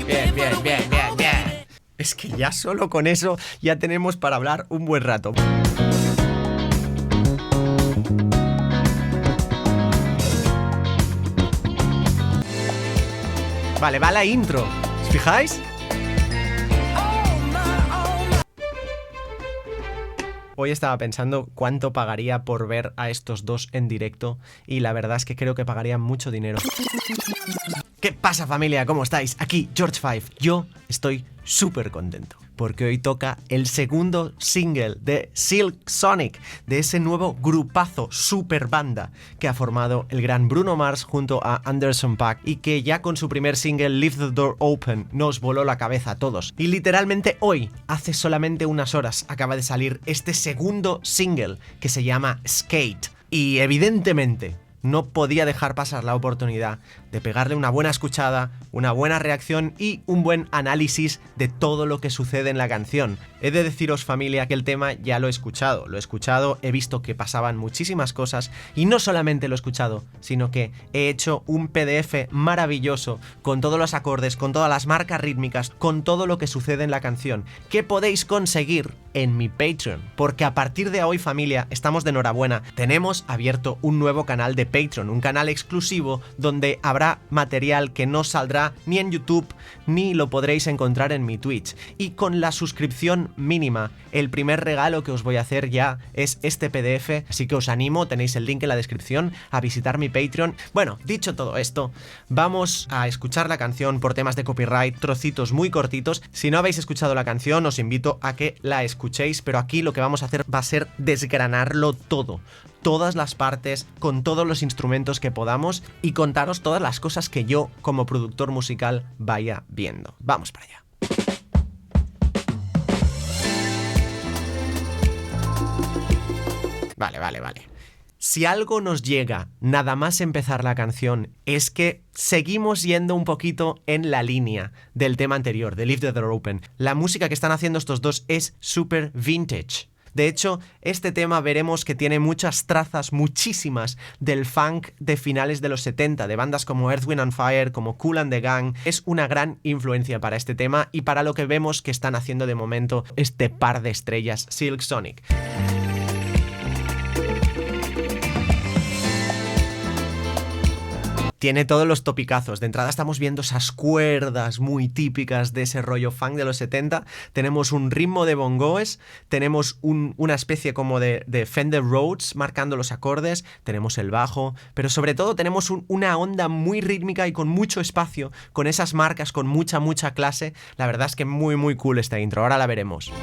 Bien, bien, bien, bien, bien. Es que ya solo con eso ya tenemos para hablar un buen rato. Vale, va la intro. ¿Os fijáis? Hoy estaba pensando cuánto pagaría por ver a estos dos en directo y la verdad es que creo que pagaría mucho dinero. ¿Qué pasa, familia? ¿Cómo estáis? Aquí George Five. Yo estoy súper contento porque hoy toca el segundo single de Silk Sonic, de ese nuevo grupazo super banda que ha formado el gran Bruno Mars junto a Anderson .Paak y que ya con su primer single Leave the Door Open nos voló la cabeza a todos. Y literalmente hoy, hace solamente unas horas, acaba de salir este segundo single que se llama Skate. Y evidentemente no podía dejar pasar la oportunidad de pegarle una buena escuchada, una buena reacción y un buen análisis de todo lo que sucede en la canción. He de deciros, familia, que el tema ya lo he escuchado, he visto que pasaban muchísimas cosas y no solamente lo he escuchado, sino que he hecho un PDF maravilloso con todos los acordes, con todas las marcas rítmicas, con todo lo que sucede en la canción, que podéis conseguir en mi Patreon, porque a partir de hoy, familia, estamos de enhorabuena, tenemos abierto un nuevo canal de Patreon, un canal exclusivo donde habrá material que no saldrá ni en YouTube ni lo podréis encontrar en mi Twitch. Y con la suscripción mínima, el primer regalo que os voy a hacer ya es este PDF, así que os animo, tenéis el link en la descripción, a visitar mi Patreon. Bueno, dicho todo esto, vamos a escuchar la canción por temas de copyright, trocitos muy cortitos. Si no habéis escuchado la canción, os invito a que la escuchéis, pero aquí lo que vamos a hacer va a ser desgranarlo todo. Todas las partes, con todos los instrumentos que podamos y contaros todas las cosas que yo, como productor musical, vaya viendo. Vamos para allá. Vale. Si algo nos llega nada más empezar la canción es que seguimos yendo un poquito en la línea del tema anterior, de Leave the Door Open. La música que están haciendo estos dos es súper vintage. De hecho, este tema veremos que tiene muchas trazas, muchísimas, del funk de finales de los 70, de bandas como Earth, Wind & Fire, como Kool and the Gang. Es una gran influencia para este tema y para lo que vemos que están haciendo de momento este par de estrellas, Silk Sonic. Tiene todos los topicazos. De entrada estamos viendo esas cuerdas muy típicas de ese rollo funk de los 70. Tenemos un ritmo de bongoes, tenemos una especie como de Fender Rhodes marcando los acordes, tenemos el bajo, pero sobre todo tenemos una onda muy rítmica y con mucho espacio, con esas marcas, con mucha clase. La verdad es que muy cool esta intro, ahora la veremos.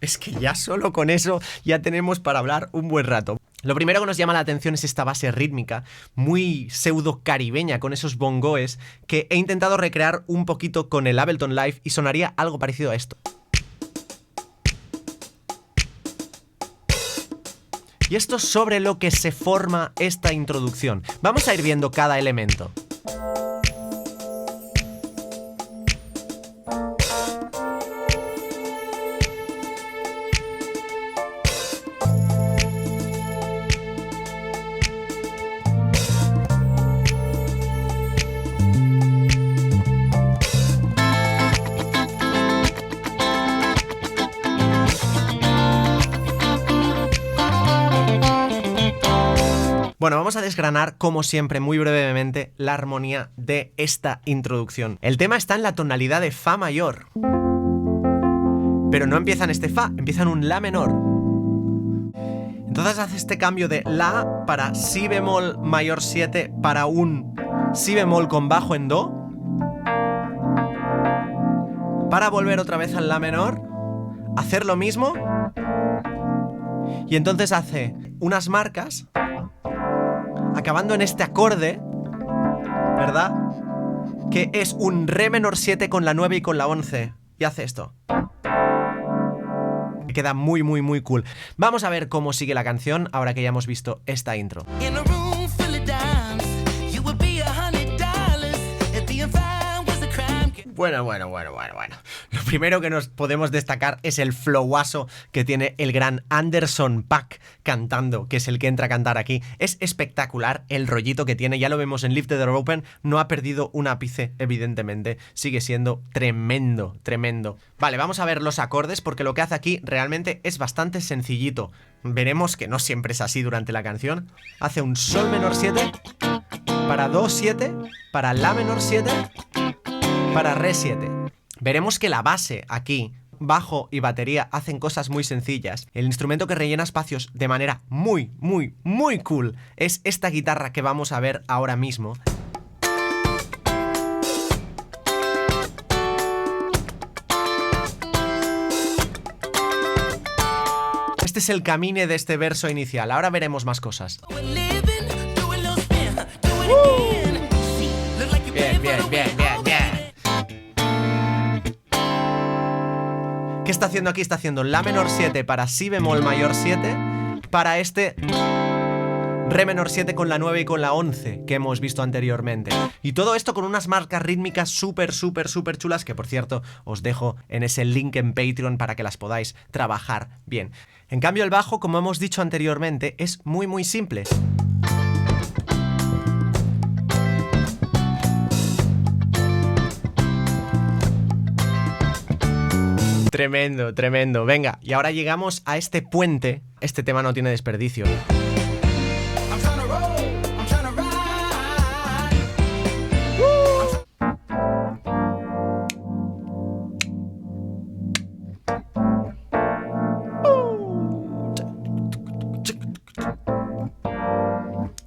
Es que ya solo con eso ya tenemos para hablar un buen rato. Lo primero que nos llama la atención es esta base rítmica, muy pseudo caribeña, con esos bongoes, que he intentado recrear un poquito con el Ableton Live y sonaría algo parecido a esto. Y esto es sobre lo que se forma esta introducción. Vamos a ir viendo cada elemento. Bueno, vamos a desgranar, como siempre, muy brevemente, la armonía de esta introducción. El tema está en la tonalidad de Fa mayor. Pero no empieza en este Fa, empieza en un La menor. Entonces hace este cambio de La para Si bemol mayor 7 para un Si bemol con bajo en Do. Para volver otra vez al La menor, hacer lo mismo. Y entonces hace unas marcas acabando en este acorde, ¿verdad? Que es un Re menor 7 con la 9 y con la 11. Y hace esto. Que queda muy cool. Vamos a ver cómo sigue la canción ahora que ya hemos visto esta intro. Bueno. Lo primero que nos podemos destacar es el flowazo que tiene el gran Anderson .Paak cantando, que es el que entra a cantar aquí. Es espectacular el rollito que tiene, ya lo vemos en Leave the Door Open, no ha perdido un ápice, evidentemente, sigue siendo tremendo, tremendo. Vale, vamos a ver los acordes, porque lo que hace aquí realmente es bastante sencillito. Veremos que no siempre es así durante la canción. Hace un sol menor 7, para do 7, para la menor 7, para re 7. Veremos que la base aquí, bajo y batería, hacen cosas muy sencillas. El instrumento que rellena espacios de manera muy, muy, muy cool es esta guitarra que vamos a ver ahora mismo. Este es el camine de este verso inicial. Ahora veremos más cosas. Bien, bien, bien, bien, bien. ¿Qué está haciendo aquí? Está haciendo la menor 7 para si bemol mayor 7, para este re menor 7 con la 9 y con la 11 que hemos visto anteriormente. Y todo esto con unas marcas rítmicas súper, súper, súper chulas, que por cierto os dejo en ese link en Patreon para que las podáis trabajar bien. En cambio el bajo, como hemos dicho anteriormente, es muy, muy simple. Tremendo, tremendo. Venga, y ahora llegamos a este puente. Este tema no tiene desperdicio.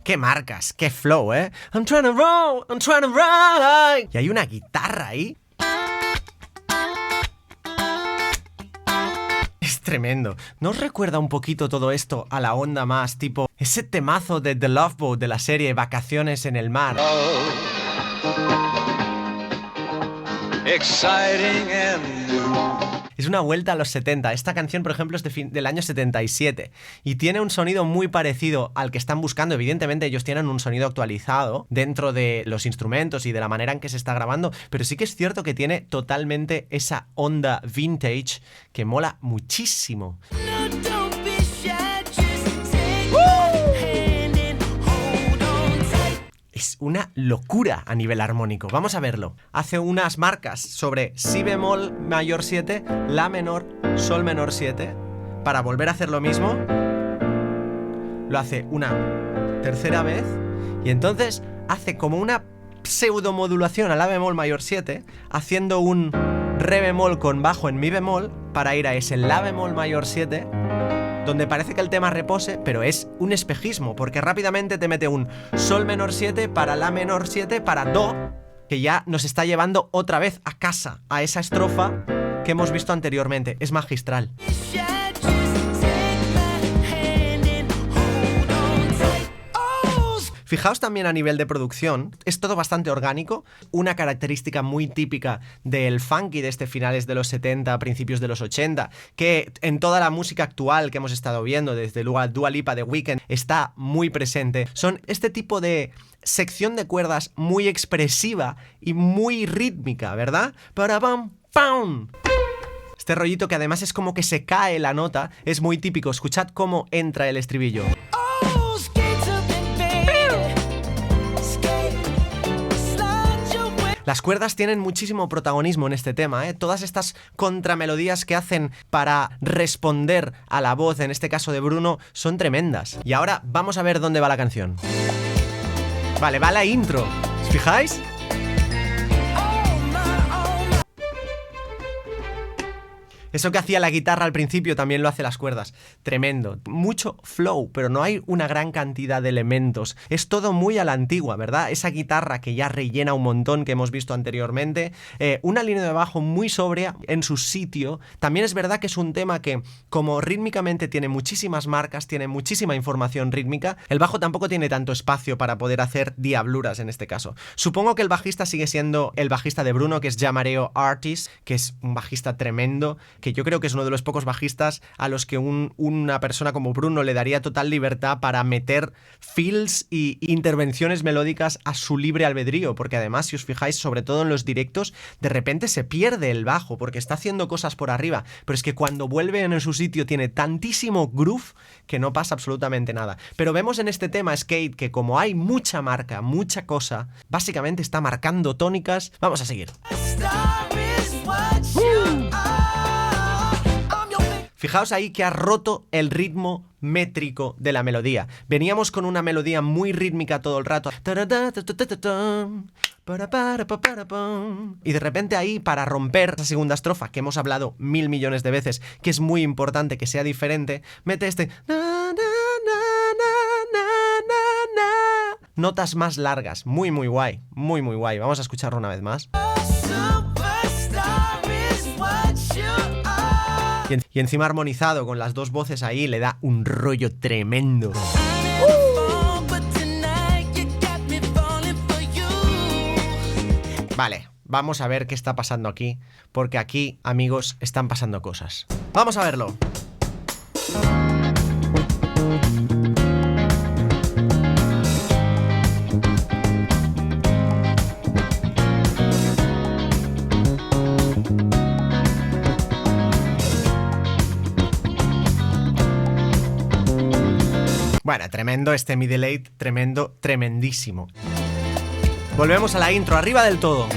¡Qué marcas! ¡Qué flow, eh! I'm trying to roll, I'm trying to ride. Y hay una guitarra ahí. Es tremendo. ¿No os recuerda un poquito todo esto a la onda más tipo ese temazo de The Love Boat de la serie Vacaciones en el Mar? Exciting and new. Es una vuelta a los 70. Esta canción, por ejemplo, es del año 77 y tiene un sonido muy parecido al que están buscando. Evidentemente ellos tienen un sonido actualizado dentro de los instrumentos y de la manera en que se está grabando, pero sí que es cierto que tiene totalmente esa onda vintage que mola muchísimo. Es una locura a nivel armónico. Vamos a verlo. Hace unas marcas sobre si bemol mayor 7, la menor, sol menor 7. Para volver a hacer lo mismo, lo hace una tercera vez y entonces hace como una pseudomodulación a la bemol mayor 7, haciendo un re bemol con bajo en mi bemol para ir a ese la bemol mayor 7, donde parece que el tema repose, pero es un espejismo, porque rápidamente te mete un sol menor 7 para la menor 7 para do, que ya nos está llevando otra vez a casa, a esa estrofa que hemos visto anteriormente. Es magistral. Fijaos también a nivel de producción, es todo bastante orgánico, una característica muy típica del funky de finales de los 70, principios de los 80, que en toda la música actual que hemos estado viendo, desde luego Dua Lipa, The Weeknd, está muy presente. Son este tipo de sección de cuerdas muy expresiva y muy rítmica, ¿verdad? Para pam, pam. Este rollito que además es como que se cae la nota, es muy típico. Escuchad cómo entra el estribillo. Las cuerdas tienen muchísimo protagonismo en este tema, ¿eh? Todas estas contramelodías que hacen para responder a la voz, en este caso de Bruno, son tremendas. Y ahora vamos a ver dónde va la canción. Vale, va la intro. ¿Os fijáis? Eso que hacía la guitarra al principio también lo hace las cuerdas. Tremendo. Mucho flow, pero no hay una gran cantidad de elementos. Es todo muy a la antigua, ¿verdad? Esa guitarra que ya rellena un montón que hemos visto anteriormente. Una línea de bajo muy sobria en su sitio. También es verdad que es un tema que, como rítmicamente tiene muchísimas marcas, tiene muchísima información rítmica, el bajo tampoco tiene tanto espacio para poder hacer diabluras en este caso. Supongo que el bajista sigue siendo el bajista de Bruno, que es Jamareo Artis, que es un bajista tremendo. que yo creo que es uno de los pocos bajistas a los que una persona como Bruno le daría total libertad para meter fills y intervenciones melódicas a su libre albedrío, porque además, si os fijáis, sobre todo en los directos, de repente se pierde el bajo porque está haciendo cosas por arriba, pero es que cuando vuelve en su sitio tiene tantísimo groove que no pasa absolutamente nada. Pero vemos en este tema Skate que como hay mucha marca, mucha cosa, básicamente está marcando tónicas. Vamos a seguir. Fijaos ahí que ha roto el ritmo métrico de la melodía. Veníamos con una melodía muy rítmica todo el rato. Y de repente ahí, para romper esa segunda estrofa, que hemos hablado 1000 millones de veces, que es muy importante que sea diferente, mete este... Notas más largas. Muy, muy guay. Muy, muy guay. Vamos a escucharlo una vez más. Y encima armonizado con las dos voces ahí, le da un rollo tremendo. Vale, vamos a ver qué está pasando aquí, porque aquí, amigos, están pasando cosas. ¡Vamos a verlo! Bueno, tremendo este middle eight, tremendo, tremendísimo. Volvemos a la intro, arriba del todo.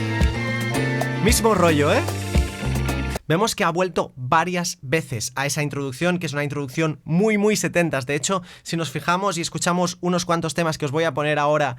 Mismo rollo, ¿eh? Vemos que ha vuelto varias veces a esa introducción, que es una introducción muy, muy 70s. De hecho, si nos fijamos y escuchamos unos cuantos temas que os voy a poner ahora...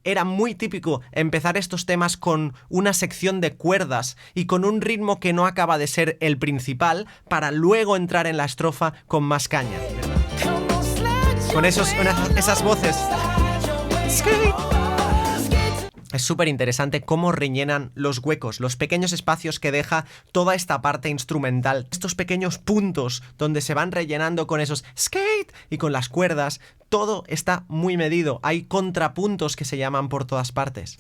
Era muy típico empezar estos temas con una sección de cuerdas y con un ritmo que no acaba de ser el principal para luego entrar en la estrofa con más caña, ¿verdad? Con esas voces. Es súper interesante cómo rellenan los huecos, los pequeños espacios que deja toda esta parte instrumental. Estos pequeños puntos donde se van rellenando con esos skate y con las cuerdas. Todo está muy medido. Hay contrapuntos que se llaman por todas partes.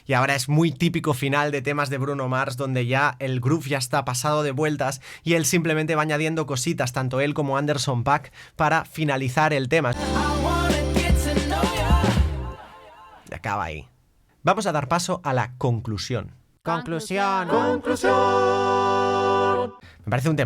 Y ahora es muy típico final de temas de Bruno Mars, donde ya el groove ya está pasado de vueltas y él simplemente va añadiendo cositas, tanto él como Anderson .Paak, para finalizar el tema. Y acaba ahí. Vamos a dar paso a la conclusión. Conclusión. Me parece un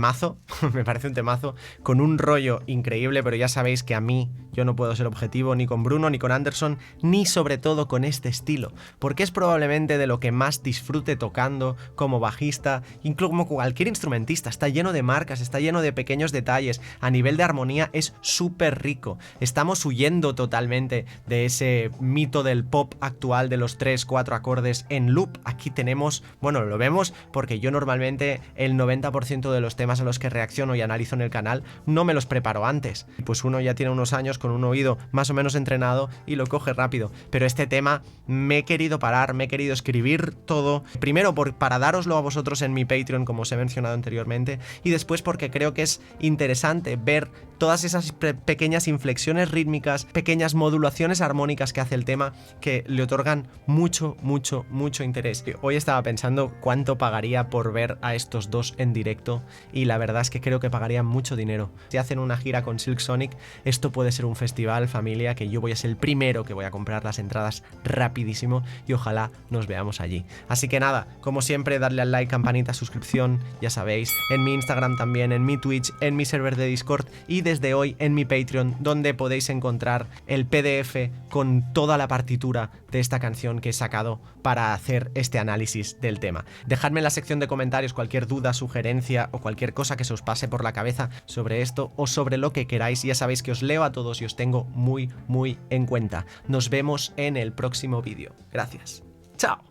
temazo, con un rollo increíble, pero ya sabéis que a mí yo no puedo ser objetivo ni con Bruno, ni con Anderson, ni sobre todo con este estilo, porque es probablemente de lo que más disfrute tocando como bajista, incluso como cualquier instrumentista. Está lleno de marcas, está lleno de pequeños detalles, a nivel de armonía es súper rico. Estamos huyendo totalmente de ese mito del pop actual de los 3-4 acordes en loop. Aquí tenemos, bueno, lo vemos porque yo normalmente el 90% de los temas a los que reacciono y analizo en el canal no me los preparo antes, pues uno ya tiene unos años con un oído más o menos entrenado y lo coge rápido, pero este tema me he querido parar, me he querido escribir todo, primero para dároslo a vosotros en mi Patreon, como os he mencionado anteriormente, y después porque creo que es interesante ver todas esas pequeñas inflexiones rítmicas, pequeñas modulaciones armónicas que hace el tema, que le otorgan mucho, mucho, mucho interés. Hoy estaba pensando cuánto pagaría por ver a estos dos en directo, y la verdad es que creo que pagarían mucho dinero. Si hacen una gira con Silk Sonic, esto puede ser un festival, familia, que yo voy a ser el primero que voy a comprar las entradas rapidísimo y ojalá nos veamos allí. Así que nada, como siempre, darle al like, campanita, suscripción, ya sabéis, en mi Instagram también, en mi Twitch, en mi server de Discord y desde hoy en mi Patreon, donde podéis encontrar el PDF con toda la partitura de esta canción que he sacado para hacer este análisis del tema. Dejadme en la sección de comentarios cualquier duda, sugerencia o cualquier cosa que se os pase por la cabeza sobre esto o sobre lo que queráis. Ya sabéis que os leo a todos y os tengo muy, muy en cuenta. Nos vemos en el próximo vídeo. Gracias. ¡Chao!